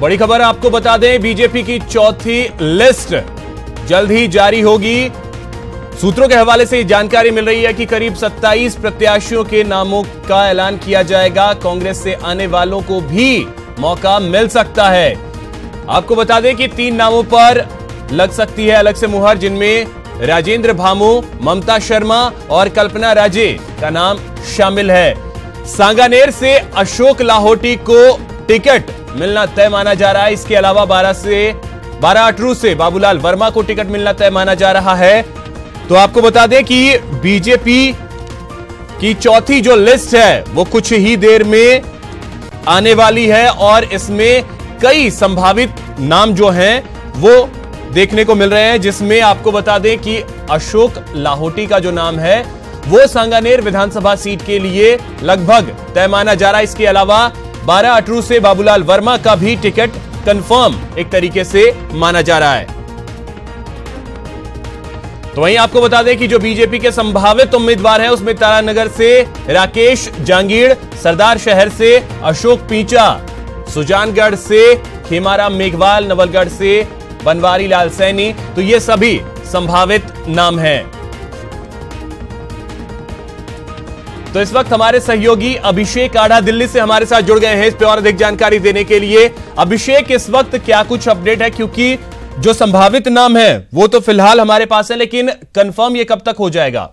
बड़ी खबर आपको बता दें, बीजेपी की चौथी लिस्ट जल्द ही जारी होगी। सूत्रों के हवाले से जानकारी मिल रही है कि करीब 27 प्रत्याशियों के नामों का ऐलान किया जाएगा। कांग्रेस से आने वालों को भी मौका मिल सकता है। आपको बता दें कि 3 नामों पर लग सकती है अलग से मुहर, जिनमें राजेंद्र भामू, ममता शर्मा और कल्पना राजे का नाम शामिल है। सांगानेर से अशोक लाहोटी को टिकट मिलना तय माना जा रहा है। इसके अलावा 12 अटरू से बाबूलाल वर्मा को टिकट मिलना तय माना जा रहा है। तो आपको बता दें कि बीजेपी की चौथी जो लिस्ट है वो कुछ ही देर में आने वाली है और इसमें कई संभावित नाम जो हैं वो देखने को मिल रहे हैं, जिसमें आपको बता दें कि अशोक लाहोटी का जो नाम है वो सांगानेर विधानसभा सीट के लिए लगभग तय माना जा रहा है। इसके अलावा 12 अटरू से बाबूलाल वर्मा का भी टिकट कंफर्म एक तरीके से माना जा रहा है। तो वहीं आपको बता दें कि जो बीजेपी के संभावित उम्मीदवार हैं उसमें तारानगर से राकेश जांगीड़, सरदार शहर से अशोक पींचा, सुजानगढ़ से खेमाराम मेघवाल, नवलगढ़ से बनवारी लाल सैनी, तो ये सभी संभावित नाम हैं। तो इस वक्त हमारे सहयोगी अभिषेक आढ़ा दिल्ली से हमारे साथ जुड़ गए हैं इस पर और अधिक जानकारी देने के लिए। अभिषेक, इस वक्त क्या कुछ अपडेट है, क्योंकि जो संभावित नाम है वो तो फिलहाल हमारे पास है, लेकिन कंफर्म ये कब तक हो जाएगा?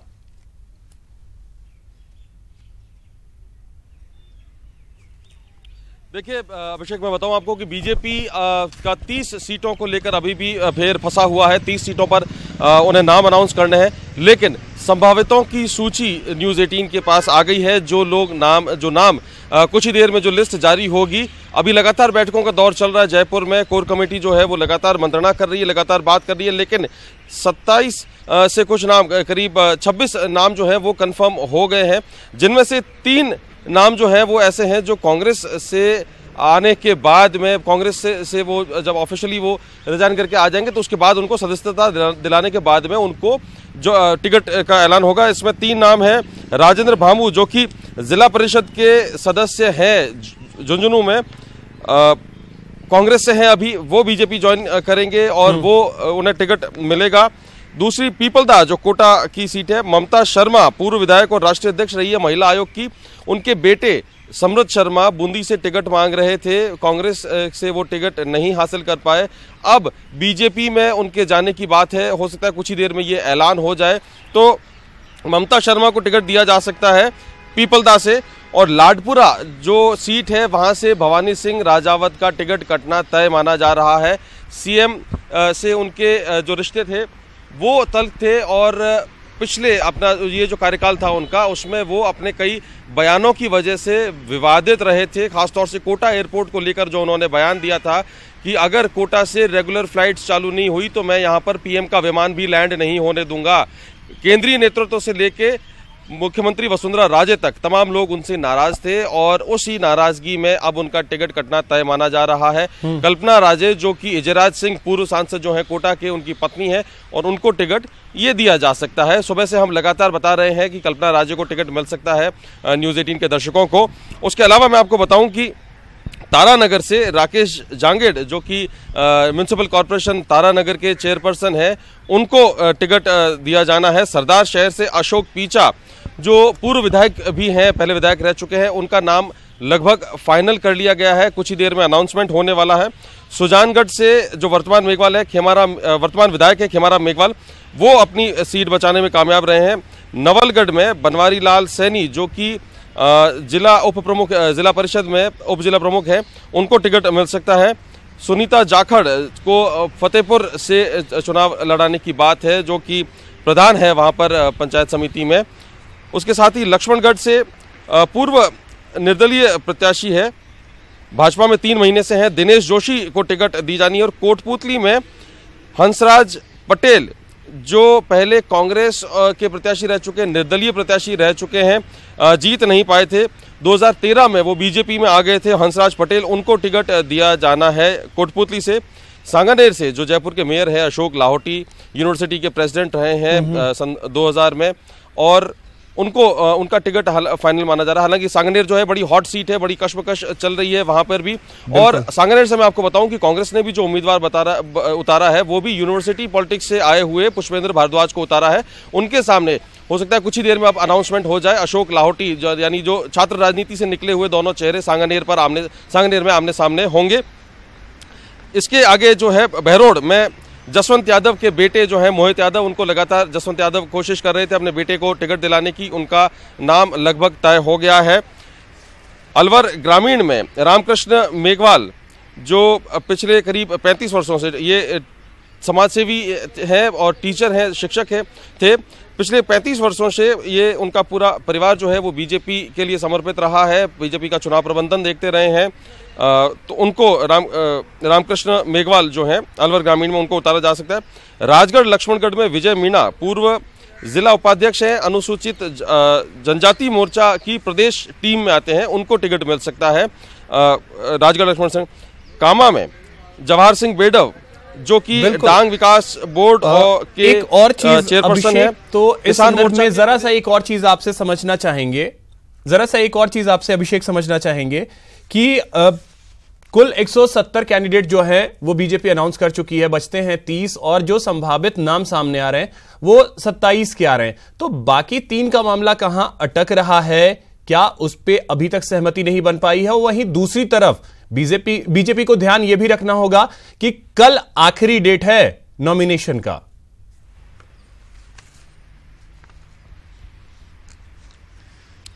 देखिए अभिषेक, मैं बताऊं आपको कि बीजेपी का 30 सीटों को लेकर अभी भी फेर फंसा हुआ है। 30 सीटों पर उन्हें नाम अनाउंस करने हैं, लेकिन संभावितों की सूची न्यूज़ 18 के पास आ गई है। जो नाम कुछ ही देर में जो लिस्ट जारी होगी। अभी लगातार बैठकों का दौर चल रहा है जयपुर में। कोर कमेटी जो है वो लगातार मंत्रणा कर रही है, लगातार बात कर रही है, लेकिन 27 से कुछ नाम, करीब 26 नाम जो है वो कन्फर्म हो गए हैं, जिनमें से 3 नाम जो है वो ऐसे हैं जो कांग्रेस से आने के बाद में, कांग्रेस से वो जब ऑफिशियली वो रिजाइन करके आ जाएंगे तो उसके बाद उनको सदस्यता दिलाने के बाद में उनको जो टिकट का ऐलान होगा। इसमें 3 नाम हैं। राजेंद्र भामू, जो कि जिला परिषद के सदस्य हैं झुंझुनू में, कांग्रेस से हैं अभी, वो बीजेपी ज्वाइन करेंगे और वो उन्हें टिकट मिलेगा। दूसरी पीपलदा, जो कोटा की सीट है, ममता शर्मा पूर्व विधायक और राष्ट्रीय अध्यक्ष रही है महिला आयोग की, उनके बेटे समृद्ध शर्मा बूंदी से टिकट मांग रहे थे, कांग्रेस से वो टिकट नहीं हासिल कर पाए। अब बीजेपी में उनके जाने की बात है, हो सकता है कुछ ही देर में ये ऐलान हो जाए तो ममता शर्मा को टिकट दिया जा सकता है पीपलदा से। और लाडपुरा जो सीट है वहां से भवानी सिंह राजावत का टिकट कटना तय माना जा रहा है। सीएम से उनके जो रिश्ते थे वो तल्ख थे और पिछले अपना ये जो कार्यकाल था उनका, उसमें वो अपने कई बयानों की वजह से विवादित रहे थे। खासतौर से कोटा एयरपोर्ट को लेकर जो उन्होंने बयान दिया था कि अगर कोटा से रेगुलर फ्लाइट्स चालू नहीं हुई तो मैं यहाँ पर पीएम का विमान भी लैंड नहीं होने दूंगा। केंद्रीय नेतृत्व से लेके मुख्यमंत्री वसुंधरा राजे तक तमाम लोग उनसे नाराज थे और उसी नाराजगी में अब उनका टिकट कटना तय माना जा रहा है। कल्पना राजे, जो कि इजराज सिंह पूर्व सांसद जो हैं कोटा के, उनकी पत्नी है और उनको टिकट ये दिया जा सकता है। सुबह से हम लगातार बता रहे हैं कि कल्पना राजे को टिकट मिल सकता है न्यूज़ 18 के दर्शकों को। उसके अलावा मैं आपको बताऊं कि तारानगर से राकेश जांगीड़, जो कि म्युनिसिपल कॉरपोरेशन तारानगर के चेयरपर्सन है, उनको टिकट दिया जाना है। सरदार शहर से अशोक पींचा, जो पूर्व विधायक भी हैं, पहले विधायक रह चुके हैं, उनका नाम लगभग फाइनल कर लिया गया है, कुछ ही देर में अनाउंसमेंट होने वाला है। सुजानगढ़ से जो वर्तमान मेघवाल है, वर्तमान विधायक है खेमाराम मेघवाल, वो अपनी सीट बचाने में कामयाब रहे हैं। नवलगढ़ में बनवारी लाल सैनी, जो कि जिला उप प्रमुख, जिला परिषद में उप जिला प्रमुख हैं, उनको टिकट मिल सकता है। सुनीता जाखड़ को फतेहपुर से चुनाव लड़ाने की बात है, जो कि प्रधान है वहाँ पर पंचायत समिति में। उसके साथ ही लक्ष्मणगढ़ से पूर्व निर्दलीय प्रत्याशी है, भाजपा में 3 महीने से हैं, दिनेश जोशी को टिकट दी जानी है। और कोटपूतली में हंसराज पटेल, जो पहले कांग्रेस के प्रत्याशी रह चुके हैं, निर्दलीय प्रत्याशी रह चुके हैं, जीत नहीं पाए थे, 2013 में वो बीजेपी में आ गए थे हंसराज पटेल, उनको टिकट दिया जाना है कोटपूतली से। सांगानेर से जो जयपुर के मेयर है अशोक लाहोटी, यूनिवर्सिटी के प्रेसिडेंट रहे हैं सन 2000 में, और उनको उनका टिकट फाइनल माना जा रहा है। हालांकि सांगनेर जो है बड़ी हॉट सीट है, बड़ी कश्मकश चल रही है वहां पर भी। और सांगनेर से मैं आपको बताऊं कि कांग्रेस ने भी जो उम्मीदवार उतारा है वो भी यूनिवर्सिटी पॉलिटिक्स से आए हुए पुष्पेंद्र भारद्वाज को उतारा है। उनके सामने हो सकता है कुछ ही देर में अब अनाउंसमेंट हो जाए। अशोक लाहौटी यानी जो छात्र राजनीति से निकले हुए दोनों चेहरे सांगनेर में आमने सामने होंगे। इसके आगे जो है बहरोड़ में जसवंत यादव के बेटे जो हैं मोहित यादव, उनको लगातार जसवंत यादव कोशिश कर रहे थे अपने बेटे को टिकट दिलाने की, उनका नाम लगभग तय हो गया है। अलवर ग्रामीण में रामकृष्ण मेघवाल जो पिछले करीब 35 वर्षों से ये समाजसेवी हैं और टीचर हैं, शिक्षक हैं थे। पिछले 35 वर्षों से ये उनका पूरा परिवार जो है वो बीजेपी के लिए समर्पित रहा है, बीजेपी का चुनाव प्रबंधन देखते रहे हैं। तो उनको रामकृष्ण मेघवाल जो हैं अलवर ग्रामीण में उनको उतारा जा सकता है। राजगढ़ लक्ष्मणगढ़ में विजय मीणा पूर्व जिला उपाध्यक्ष हैं, अनुसूचित जनजाति मोर्चा की प्रदेश टीम में आते हैं, उनको टिकट मिल सकता है। राजगढ़ लक्ष्मण सिंह। कामा में जवाहर सिंह बेडव जो कि डांग विकास बोर्ड के एक और चीज चेयरपर्सन है। तो इस संदर्भ में जरा सा एक और चीज आपसे समझना चाहेंगे कि कुल 170 कैंडिडेट जो है वो बीजेपी अनाउंस कर चुकी है, बचते हैं 30 और जो संभावित नाम सामने आ रहे हैं वो 27 के आ रहे हैं। तो बाकी 3 का मामला कहां अटक रहा है? क्या उस पे अभी तक सहमति नहीं बन पाई है? वहीं दूसरी तरफ बीजेपी को ध्यान यह भी रखना होगा कि कल आखिरी डेट है नॉमिनेशन का।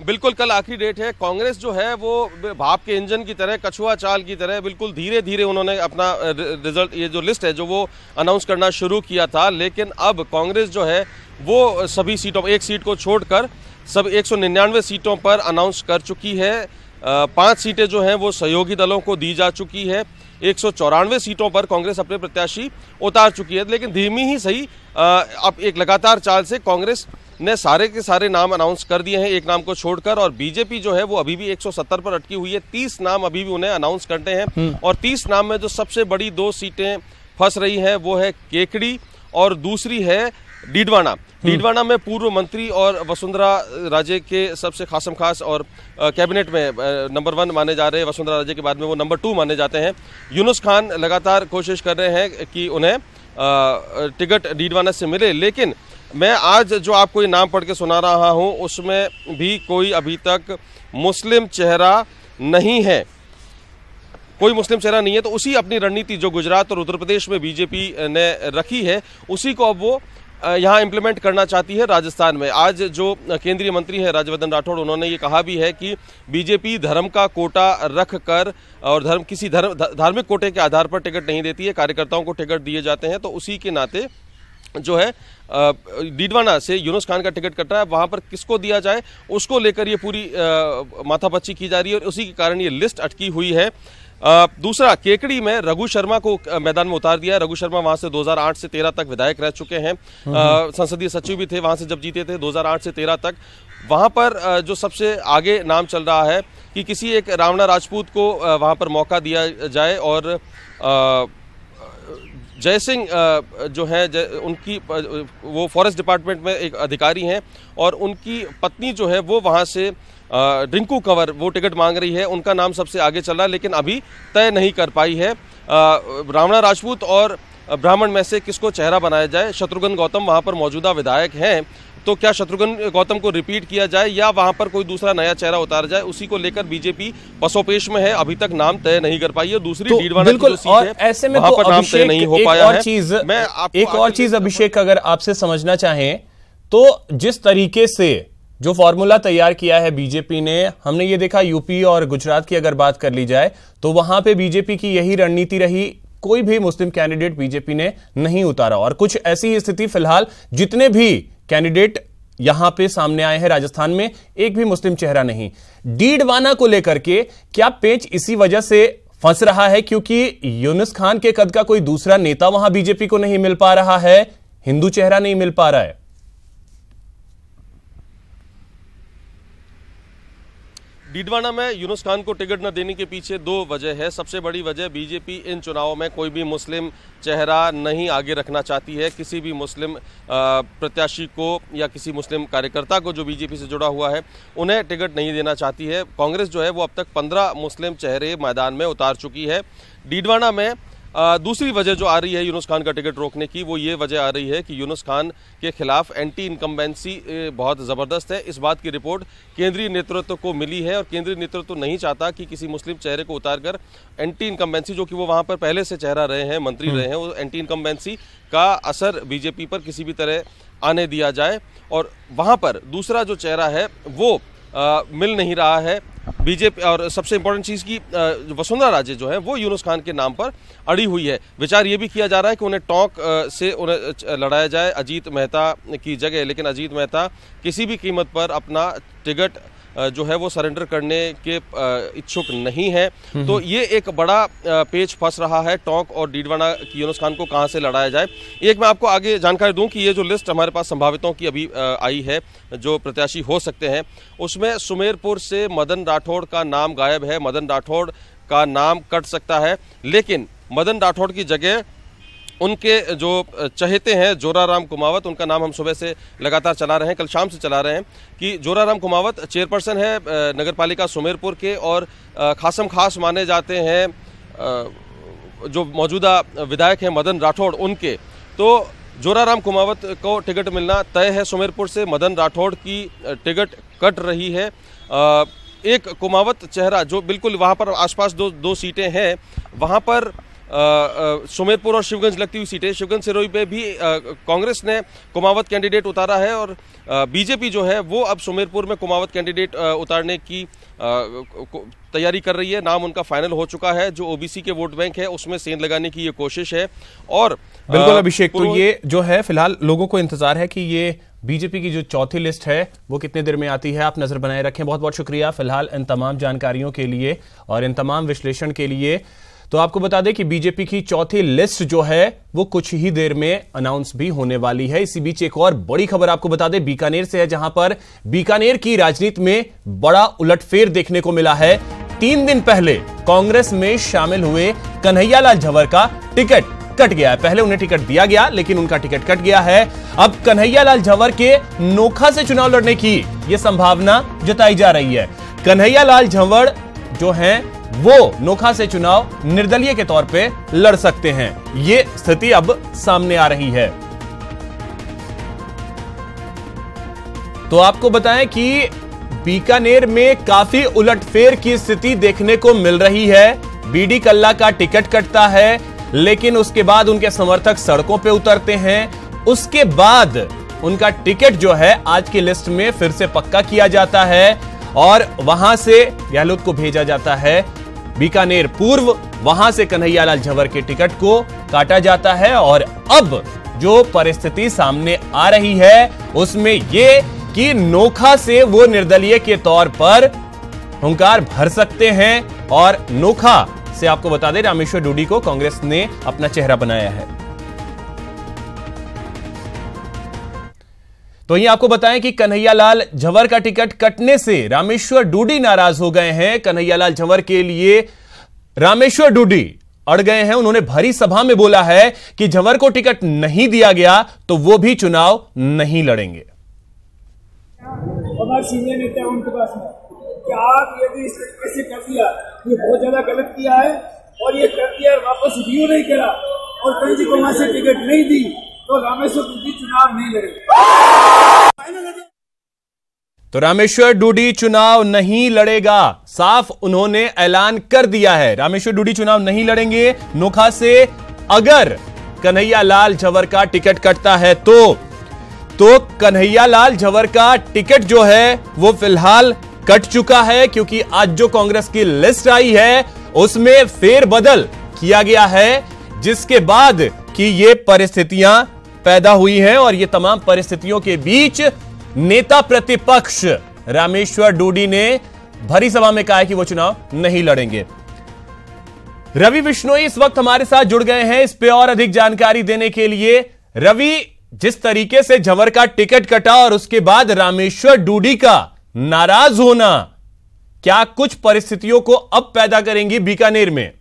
बिल्कुल कल आखिरी डेट है। कांग्रेस जो है वो भाप के इंजन की तरह, कछुआ चाल की तरह बिल्कुल धीरे धीरे उन्होंने अपना रिजल्ट, ये जो लिस्ट है जो वो अनाउंस करना शुरू किया था। लेकिन अब कांग्रेस जो है वो सभी सीटों, एक सीट को छोड़कर सब 199 सीटों पर अनाउंस कर चुकी है। 5 सीटें जो हैं वो सहयोगी दलों को दी जा चुकी है। 194 सीटों पर कांग्रेस अपने प्रत्याशी उतार चुकी है। लेकिन धीमी ही सही अब एक लगातार चाल से कांग्रेस ने सारे के सारे नाम अनाउंस कर दिए हैं, एक नाम को छोड़कर। और बीजेपी जो है वो अभी भी 170 पर अटकी हुई है। 30 नाम अभी भी उन्हें अनाउंस करते हैं। और 30 नाम में जो सबसे बड़ी 2 सीटें फंस रही हैं वो है केकड़ी और दूसरी है डीडवाना। डीडवाना में पूर्व मंत्री और वसुंधरा राजे के सबसे खासम खास और कैबिनेट में नंबर 1 माने जा रहे हैं, वसुंधरा राजे के बाद में वो नंबर 2 माने जाते हैं। यूनुस खान लगातार कोशिश कर रहे हैं कि उन्हें टिकट डीडवाना से मिले। लेकिन मैं आज जो आपको ये नाम पढ़ के सुना रहा हूं उसमें भी कोई अभी तक मुस्लिम चेहरा नहीं है, कोई मुस्लिम चेहरा नहीं है। तो उसी अपनी रणनीति जो गुजरात और उत्तर प्रदेश में बीजेपी ने रखी है उसी को अब वो यहाँ इम्प्लीमेंट करना चाहती है राजस्थान में। आज जो केंद्रीय मंत्री है राज्यवर्धन राठौड़, उन्होंने ये कहा भी है कि बीजेपी धर्म का कोटा रख कर और किसी धार्मिक कोटे के आधार पर टिकट नहीं देती है, कार्यकर्ताओं को टिकट दिए जाते हैं। तो उसी के नाते जो है डीडवाना से यूनुस खान का टिकट कट रहा है, वहां पर किसको दिया जाए उसको लेकर ये पूरी माथापच्ची की जा रही है और उसी के कारण ये लिस्ट अटकी हुई है। दूसरा, केकड़ी में रघु शर्मा को मैदान में उतार दिया। रघु शर्मा वहां से 2008 से 13 तक विधायक रह चुके हैं, संसदीय सचिव भी थे वहां से जब जीते थे 2008 से 13 तक। वहां पर जो सबसे आगे नाम चल रहा है कि किसी एक रावणा राजपूत को वहां पर मौका दिया जाए और जय सिंह जो है उनकी वो फॉरेस्ट डिपार्टमेंट में एक अधिकारी हैं और उनकी पत्नी जो है वो वहां से रिंकू कंवर वो टिकट मांग रही है, उनका नाम सबसे आगे चल रहा है लेकिन अभी तय नहीं कर पाई है। रावणा राजपूत और ब्राह्मण में से किसको चेहरा बनाया जाए? शत्रुघ्न गौतम वहां पर मौजूदा विधायक हैं, तो क्या शत्रुघ्न गौतम को रिपीट किया जाए या वहां पर कोई दूसरा नया चेहरा उतारा जाए? उसी को लेकर बीजेपी पसोपेश में है, अभी तक नाम तय नहीं कर पाई है। दूसरी डीडवाना की जो सीट है ऐसे में वहां पर नाम तय नहीं हो पाया है। एक और चीज अभिषेक अगर आपसे समझना चाहें तो जिस तरीके से जो फॉर्मूला तैयार किया है बीजेपी ने, हमने ये देखा यूपी और गुजरात की अगर बात कर ली जाए तो वहां पे बीजेपी की यही रणनीति रही, कोई भी मुस्लिम कैंडिडेट बीजेपी ने नहीं उतारा। और कुछ ऐसी ही स्थिति फिलहाल जितने भी कैंडिडेट यहां पे सामने आए हैं राजस्थान में, एक भी मुस्लिम चेहरा नहीं। डीडवाना को लेकर के क्या पेच इसी वजह से फंस रहा है क्योंकि यूनुस खान के कद का कोई दूसरा नेता वहां बीजेपी को नहीं मिल पा रहा है, हिंदू चेहरा नहीं मिल पा रहा है? डीडवाना में यूनुस खान को टिकट न देने के पीछे दो वजह है। सबसे बड़ी वजह, बीजेपी इन चुनावों में कोई भी मुस्लिम चेहरा नहीं आगे रखना चाहती है। किसी भी मुस्लिम प्रत्याशी को या किसी मुस्लिम कार्यकर्ता को जो बीजेपी से जुड़ा हुआ है उन्हें टिकट नहीं देना चाहती है। कांग्रेस जो है वो अब तक 15 मुस्लिम चेहरे मैदान में उतार चुकी है। डीडवाना में दूसरी वजह जो आ रही है यूनुस खान का टिकट रोकने की, वो ये वजह आ रही है कि यूनुस खान के खिलाफ एंटी इनकम्बेंसी बहुत ज़बरदस्त है। इस बात की रिपोर्ट केंद्रीय नेतृत्व को मिली है और केंद्रीय नेतृत्व नहीं चाहता कि किसी मुस्लिम चेहरे को उतारकर एंटी इनकम्बेंसी, जो कि वो वहाँ पर पहले से चेहरा रहे हैं, मंत्री रहे हैं, वो एंटी इनकम्बेंसी का असर बीजेपी पर किसी भी तरह आने दिया जाए। और वहाँ पर दूसरा जो चेहरा है वो मिल नहीं रहा है बीजेपी। और सबसे इंपॉर्टेंट चीज़ की वसुंधरा राजे जो है वो यूनुस खान के नाम पर अड़ी हुई है। विचार ये भी किया जा रहा है कि उन्हें टोंक से उन्हें लड़ाया जाए अजीत मेहता की जगह, लेकिन अजीत मेहता किसी भी कीमत पर अपना टिकट जो है वो सरेंडर करने के इच्छुक नहीं है। तो ये एक बड़ा पेच फंस रहा है टोंक और डीडवाना की यूनुस खान को कहां से लड़ाया जाए। एक मैं आपको आगे जानकारी दूं कि ये जो लिस्ट हमारे पास संभावितों की अभी आई है जो प्रत्याशी हो सकते हैं, उसमें सुमेरपुर से मदन राठौड़ का नाम गायब है। मदन राठौड़ का नाम कट सकता है, लेकिन मदन राठौड़ की जगह उनके जो चहेते हैं जोराराम कुमावत, उनका नाम हम सुबह से लगातार चला रहे हैं, कल शाम से चला रहे हैं कि जोराराम कुमावत चेयरपर्सन है नगरपालिका सुमेरपुर के और खासम खास माने जाते हैं जो मौजूदा विधायक हैं मदन राठौड़ उनके। तो जोराराम कुमावत को टिकट मिलना तय है सुमेरपुर से। मदन राठौड़ की टिकट कट रही है। एक कुमावत चेहरा जो बिल्कुल वहाँ पर आसपास दो सीटें हैं, वहाँ पर सुमेरपुर और शिवगंज लगती हुई सीटें, शिवगंज सिरोही पे भी कांग्रेस ने कुमावत कैंडिडेट उतारा है और बीजेपी जो है वो अब सुमेरपुर में कुमावत कैंडिडेट उतारने की तैयारी कर रही है। नाम उनका फाइनल हो चुका है। जो ओबीसी के वोट बैंक है उसमें सेंध लगाने की ये कोशिश है। और बिल्कुल अभिषेक, तो ये जो है फिलहाल लोगों को इंतजार है कि ये बीजेपी की जो चौथी लिस्ट है वो कितने देर में आती है। आप नजर बनाए रखें। बहुत बहुत शुक्रिया फिलहाल इन तमाम जानकारियों के लिए और इन तमाम विश्लेषण के लिए। तो आपको बता दें कि बीजेपी की चौथी लिस्ट जो है वो कुछ ही देर में अनाउंस भी होने वाली है। इसी बीच एक और बड़ी खबर आपको बता दें बीकानेर से है, जहां पर बीकानेर की राजनीति में बड़ा उलटफेर देखने को मिला है। 3 दिन पहले कांग्रेस में शामिल हुए कन्हैयालाल झंवर का टिकट कट गया है। पहले उन्हें टिकट दिया गया लेकिन उनका टिकट कट गया है। अब कन्हैयालाल झंवर के नोखा से चुनाव लड़ने की यह संभावना जताई जा रही है। कन्हैयालाल झंवर जो हैं वो नोखा से चुनाव निर्दलीय के तौर पे लड़ सकते हैं। ये स्थिति अब सामने आ रही है। तो आपको बताएं कि बीकानेर में काफी उलटफेर की स्थिति देखने को मिल रही है। बीडी कल्ला का टिकट कटता है लेकिन उसके बाद उनके समर्थक सड़कों पे उतरते हैं। उसके बाद उनका टिकट जो है आज की लिस्ट में फिर से पक्का किया जाता है और वहां से गहलोत को भेजा जाता है बीकानेर पूर्व। वहां से कन्हैयालाल झंवर के टिकट को काटा जाता है और अब जो परिस्थिति सामने आ रही है उसमें यह कि नोखा से वो निर्दलीय के तौर पर हुंकार भर सकते हैं और नोखा से आपको बता दें रामेश्वर डूडी को कांग्रेस ने अपना चेहरा बनाया है। तो यही आपको बताएं कि कन्हैयालाल झंवर का टिकट कटने से रामेश्वर डूडी नाराज हो गए हैं। कन्हैयालाल झंवर के लिए रामेश्वर डूडी अड़ गए हैं। उन्होंने भरी सभा में बोला है कि झंवर को टिकट नहीं दिया गया तो वो भी चुनाव नहीं लड़ेंगे। हमारे सीनियर नेता है उनके पास में कि आप यदि इस तरीके से कर दिया, ये बहुत ज्यादा गलत किया है और ये कर दिया वापस रिव्यू नहीं करा और कहीं जी को वहां से टिकट नहीं दी तो रामेश्वर डूडी चुनाव नहीं लड़ेगा। तो रामेश्वर डूडी चुनाव नहीं लड़ेगा, साफ उन्होंने ऐलान कर दिया है। रामेश्वर डूडी चुनाव नहीं लड़ेंगे। नोखा से अगर कन्हैयालाल झंवर का टिकट कटता है तो कन्हैयालाल झंवर का टिकट जो है वो फिलहाल कट चुका है, क्योंकि आज जो कांग्रेस की लिस्ट आई है उसमें फेरबदल किया गया है, जिसके बाद कि ये परिस्थितियां पैदा हुई हैं और ये तमाम परिस्थितियों के बीच नेता प्रतिपक्ष रामेश्वर डूडी ने भरी सभा में कहा है कि वो चुनाव नहीं लड़ेंगे। रवि बिश्नोई इस वक्त हमारे साथ जुड़ गए हैं इस पे और अधिक जानकारी देने के लिए। रवि, जिस तरीके से झंवर का टिकट कटा और उसके बाद रामेश्वर डूडी का नाराज होना, क्या कुछ परिस्थितियों को अब पैदा करेंगी बीकानेर में?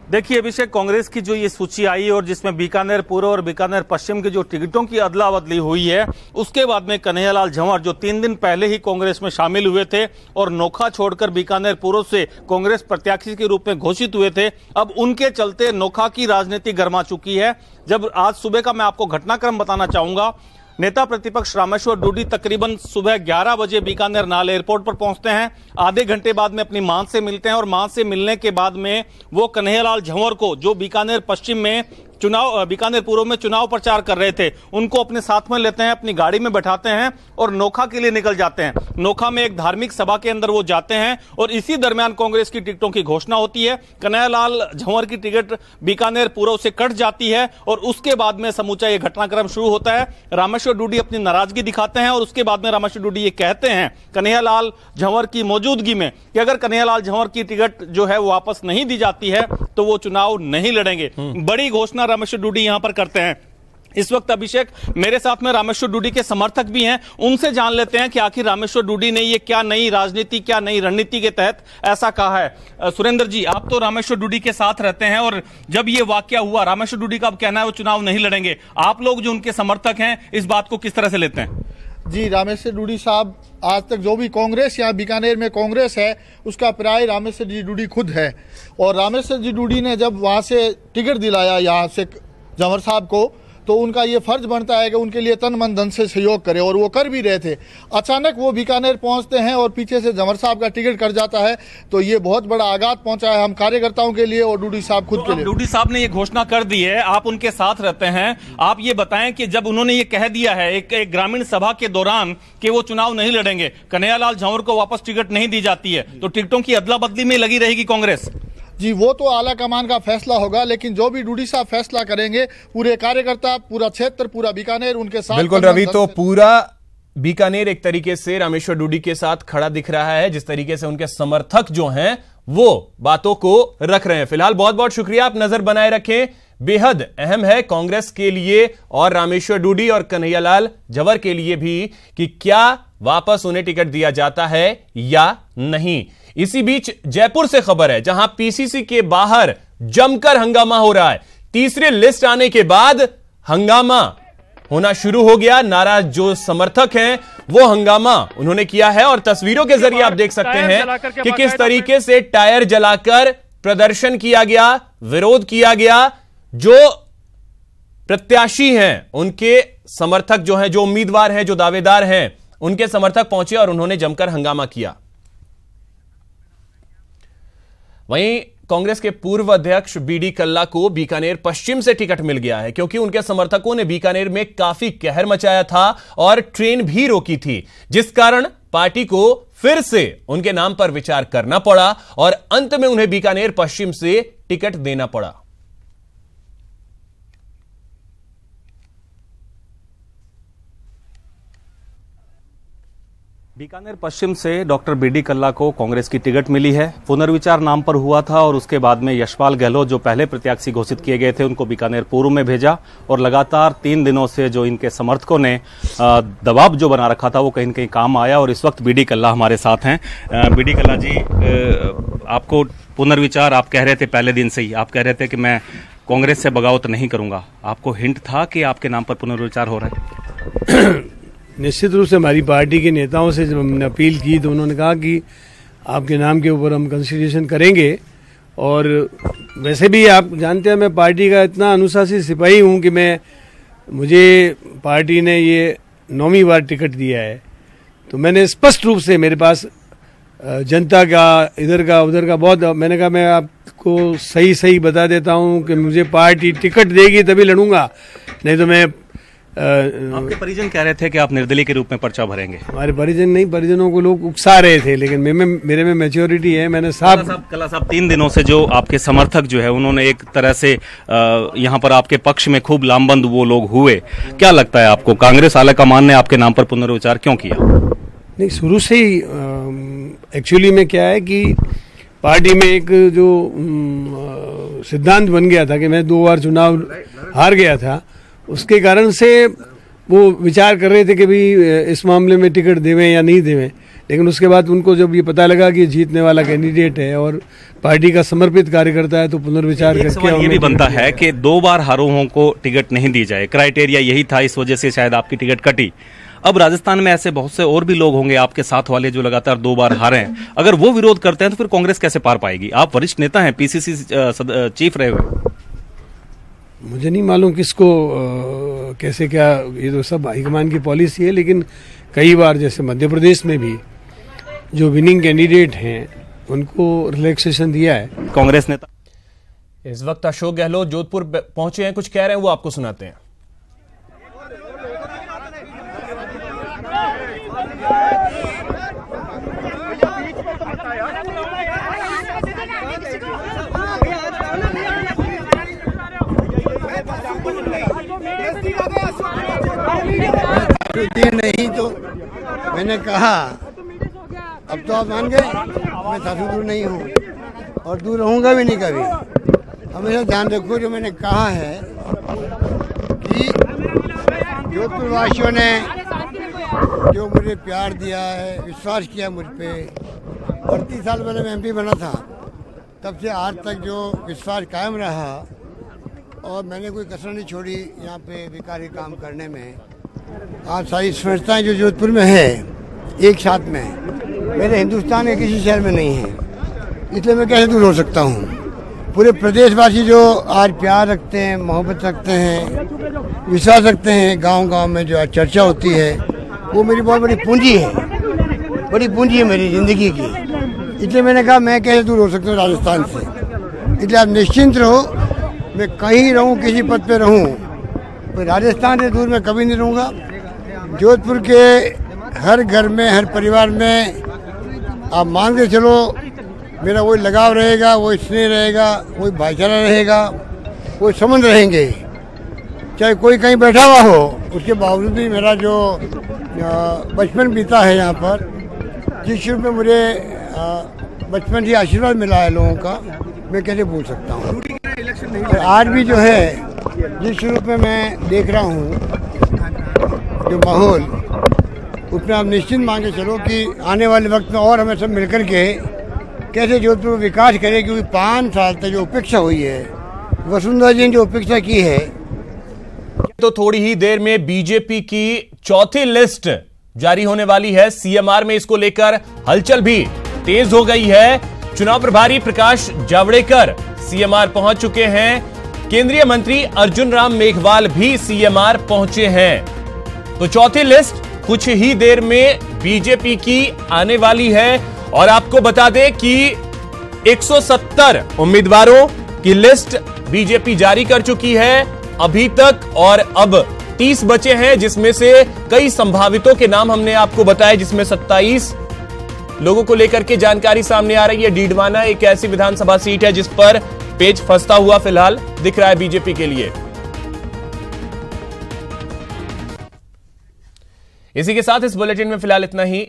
देखिए अभिषेक, कांग्रेस की जो ये सूची आई और जिसमें बीकानेर पूर्व और बीकानेर पश्चिम की जो टिकटों की अदला बदली हुई है, उसके बाद में कन्हैयालाल झंवर जो 3 दिन पहले ही कांग्रेस में शामिल हुए थे और नोखा छोड़कर बीकानेर पूर्व से कांग्रेस प्रत्याशी के रूप में घोषित हुए थे, अब उनके चलते नोखा की राजनीति गर्मा चुकी है। जब आज सुबह का मैं आपको घटनाक्रम बताना चाहूंगा, नेता प्रतिपक्ष रामेश्वर डूडी तकरीबन सुबह 11 बजे बीकानेर नाल एयरपोर्ट पर पहुंचते हैं। आधे घंटे बाद में अपनी मां से मिलते हैं और मां से मिलने के बाद में वो कन्हैयालाल झंवर को, जो बीकानेर पश्चिम में बीकानेर पूर्व में चुनाव प्रचार कर रहे थे, उनको अपने साथ में लेते हैं, अपनी गाड़ी में बैठाते हैं और नोखा के लिए निकल जाते हैं। नोखा में एक धार्मिक सभा के अंदर वो जाते हैं और इसी दरमियान कांग्रेस की टिकटों की घोषणा होती है। कन्हैयालाल झंवर की टिकट बीकानेर पूर्व से कट जाती है और उसके बाद में समूचा ये घटनाक्रम शुरू होता है। रामेश्वर डूडी अपनी नाराजगी दिखाते हैं और उसके बाद में रामेश्वर डूडी ये कहते हैं कन्हैयालाल झंवर की मौजूदगी में कि अगर कन्हैयालाल झंवर की टिकट जो है वो वापस नहीं दी जाती है तो वो चुनाव नहीं लड़ेंगे। बड़ी घोषणा रामेश्वर डूडी यहां पर करते हैं। इस वक्त अभिषेक मेरे साथ में रामेश्वर डूडी के समर्थक भी हैं, उनसे जान लेते हैं कि आखिर रामेश्वर डूडी ने ये क्या नई राजनीति, क्या नई रणनीति के तहत ऐसा कहा है। सुरेंद्र जी, आप तो रामेश्वर डूडी के साथ रहते हैं और जब ये वाकया हुआ, रामेश्वर डूडी का अब कहना है वो चुनाव नहीं लड़ेंगे, आप लोग जो उनके समर्थक हैं इस बात को किस तरह से लेते हैं? जी, रामेश्वर डूडी साहब, आज तक जो भी कांग्रेस यहाँ बीकानेर में कांग्रेस है उसका प्राय रामेश्वर जी डूडी खुद है। और रामेश्वर जी डूडी ने जब वहाँ से टिकट दिलाया यहाँ से झंवर साहब को, तो उनका ये फर्ज बनता है कि उनके लिए तन मन धन से सहयोग करे और वो कर भी रहे थे। अचानक वो बीकानेर पहुंचते हैं और पीछे से झंवर साहब का टिकट कट जाता है, तो ये बहुत बड़ा आघात पहुंचा है हम कार्यकर्ताओं के लिए और डूडी साहब खुद के लिए। डूडी साहब ने ये घोषणा कर दी है, आप उनके साथ रहते हैं, आप ये बताएं कि जब उन्होंने ये कह दिया है एक ग्रामीण सभा के दौरान कि वो चुनाव नहीं लड़ेंगे, कन्हैयालाल झंवर को वापस टिकट नहीं दी जाती है, तो टिकटों की अदला बदली में लगी रहेगी कांग्रेस? जी, वो तो आला कमान का फैसला होगा, लेकिन जो भी डूडी साहब फैसला करेंगे, पूरे कार्यकर्ता, पूरा क्षेत्र, पूरा बीकानेर उनके साथ। बिल्कुल रवि, तो पूरा बीकानेर एक तरीके से रामेश्वर डूडी के साथ खड़ा दिख रहा है, जिस तरीके से उनके समर्थक जो हैं वो बातों को रख रहे हैं। फिलहाल बहुत बहुत शुक्रिया, आप नजर बनाए रखें, बेहद अहम है कांग्रेस के लिए और रामेश्वर डूडी और कन्हैयालाल झंवर के लिए भी कि क्या वापस उन्हें टिकट दिया जाता है या नहीं। इसी बीच जयपुर से खबर है, जहां पीसीसी के बाहर जमकर हंगामा हो रहा है। तीसरी लिस्ट आने के बाद हंगामा होना शुरू हो गया। नाराज जो समर्थक हैं वो हंगामा उन्होंने किया है और तस्वीरों के जरिए आप देख सकते हैं कि किस तरीके से टायर जलाकर प्रदर्शन किया गया, विरोध किया गया। जो प्रत्याशी हैं उनके समर्थक जो हैं, जो उम्मीदवार हैं, जो दावेदार हैं, उनके समर्थक पहुंचे और उन्होंने जमकर हंगामा किया। वहीं कांग्रेस के पूर्व अध्यक्ष बीडी कल्ला को बीकानेर पश्चिम से टिकट मिल गया है, क्योंकि उनके समर्थकों ने बीकानेर में काफी कहर मचाया था और ट्रेन भी रोकी थी, जिस कारण पार्टी को फिर से उनके नाम पर विचार करना पड़ा और अंत में उन्हें बीकानेर पश्चिम से टिकट देना पड़ा। बीकानेर पश्चिम से डॉक्टर बीडी कल्ला को कांग्रेस की टिकट मिली है। पुनर्विचार नाम पर हुआ था और उसके बाद में यशपाल गहलोत जो पहले प्रत्याशी घोषित किए गए थे उनको बीकानेर पूर्व में भेजा और लगातार 3 दिनों से जो इनके समर्थकों ने दबाव जो बना रखा था वो कहीं न कहीं काम आया और इस वक्त बीडी कल्ला हमारे साथ हैं। बीडी कल्ला जी, आपको पुनर्विचार, आप कह रहे थे पहले दिन से ही, आप कह रहे थे कि मैं कांग्रेस से बगावत नहीं करूंगा, आपको हिंट था कि आपके नाम पर पुनर्विचार हो रहा है? निश्चित रूप से हमारी पार्टी के नेताओं से जब हमने अपील की तो उन्होंने कहा कि आपके नाम के ऊपर हम कंसिडरेशन करेंगे। और वैसे भी आप जानते हैं मैं पार्टी का इतना अनुशासित सिपाही हूं कि मुझे पार्टी ने ये 9वीं बार टिकट दिया है, तो मैंने स्पष्ट रूप से, मेरे पास जनता का इधर का उधर का बहुत, मैंने कहा मैं आपको सही बता देता हूं कि मुझे पार्टी टिकट देगी तभी लड़ूंगा, नहीं तो मैं। आपके परिजन कह रहे थे कि आप निर्दलीय के रूप में पर्चा भरेंगे। हमारे परिजन नहीं, परिजनों को लोग उकसा रहे थे, लेकिन मेरे में मैच्योरिटी है। मैंने कल्ला साहब 3 दिनों से जो आपके समर्थक जो है उन्होंने एक तरह से यहाँ पर आपके पक्ष में खूब लामबंद वो लोग हुए, क्या लगता है आपको कांग्रेस आलाकमान ने आपके नाम पर पुनर्विचार क्यों किया? नहीं, शुरू से ही एक्चुअली में क्या है कि पार्टी में एक जो सिद्धांत बन गया था कि मैं 2 बार चुनाव हार गया था, उसके कारण से वो विचार कर रहे थे कि भाई इस मामले में टिकट देवें या नहीं देवें, लेकिन उसके बाद उनको जब ये पता लगा कि जीतने वाला कैंडिडेट है और पार्टी का समर्पित कार्यकर्ता है तो पुनर्विचार करके ये भी बनता है कि 2 बार आरोहों को टिकट नहीं दी जाए। क्राइटेरिया यही था, इस वजह से शायद आपकी टिकट कटी। अब राजस्थान में ऐसे बहुत से और भी लोग होंगे आपके साथ वाले जो लगातार 2 बार हारे हैं, अगर वो विरोध करते हैं तो फिर कांग्रेस कैसे पार पाएगी? आप वरिष्ठ नेता हैं, पीसीसी चीफ रहे हुए। मुझे नहीं मालूम किसको कैसे क्या, ये तो सब हाईकमान की पॉलिसी है, लेकिन कई बार जैसे मध्य प्रदेश में भी जो विनिंग कैंडिडेट हैं उनको रिलैक्सेशन दिया है कांग्रेस नेता। इस वक्त अशोक गहलोत जोधपुर पहुंचे हैं, कुछ कह रहे हैं, वो आपको सुनाते हैं। नहीं तो मैंने कहा, अब तो आप मान गए मैं सासू दूर नहीं हूँ और दूर रहूँगा भी नहीं कभी। हमेशा ध्यान रखो, जो मैंने कहा है कि जोधपुर वासियों ने जो मुझे प्यार दिया है, विश्वास किया मुझ पे, 38 साल पहले मैं MP बना था, तब से आज तक जो विश्वास कायम रहा और मैंने कोई कसर नहीं छोड़ी यहाँ पे विकास के काम करने में। आज सारी संस्थाएं जो जोधपुर में है एक साथ में, मेरे हिंदुस्तान के किसी शहर में नहीं है, इसलिए मैं कैसे दूर हो सकता हूँ। पूरे प्रदेशवासी जो आज प्यार रखते हैं, मोहब्बत रखते हैं, विश्वास रखते हैं, गांव-गांव में जो आज चर्चा होती है, वो मेरी बहुत बड़ी पूंजी है, बड़ी पूंजी है मेरी ज़िंदगी की। इसलिए मैंने कहा मैं कैसे दूर हो सकता हूँ राजस्थान से। इसलिए आप निश्चिंत रहो, मैं कहीं रहूँ, किसी पद पे रहूँ, तो राजस्थान से दूर मैं कभी नहीं रहूँगा। जोधपुर के हर घर में, हर परिवार में आप मान के चलो मेरा वही लगाव रहेगा, वही स्नेह रहेगा, वही भाईचारा रहेगा, वही संबंध रहेंगे। चाहे कोई कहीं बैठा हुआ हो, उसके बावजूद भी मेरा जो बचपन बीता है यहाँ पर, जिस रूप में मुझे बचपन से आशीर्वाद मिला है लोगों का, मैं कैसे भूल सकता हूँ। आज भी जो है जिस रूप में मैं देख रहा हूँ जो माहौल, उसमें आप निश्चिंत मान के चलो कि आने वाले वक्त में और हमें सब मिलकर के कैसे जोधपुर में विकास करें। क्योंकि 5 साल तक जो उपेक्षा हुई है, वसुंधरा जी ने जो उपेक्षा की है। तो थोड़ी ही देर में बीजेपी की चौथी लिस्ट जारी होने वाली है। CMR में इसको लेकर हलचल भी तेज हो गई है। चुनाव प्रभारी प्रकाश जावड़ेकर CMR पहुंच चुके हैं। केंद्रीय मंत्री अर्जुन राम मेघवाल भी CMR पहुंचे हैं। तो चौथी लिस्ट कुछ ही देर में बीजेपी की आने वाली है। और आपको बता दें कि 170 उम्मीदवारों की लिस्ट बीजेपी जारी कर चुकी है अभी तक, और अब 30 बचे हैं, जिसमें से कई संभावितों के नाम हमने आपको बताए, जिसमें 27 लोगों को लेकर के जानकारी सामने आ रही है। डीडवाना एक ऐसी विधानसभा सीट है जिस पर पेच फंसता हुआ फिलहाल दिख रहा है बीजेपी के लिए। इसी के साथ इस बुलेटिन में फिलहाल इतना ही।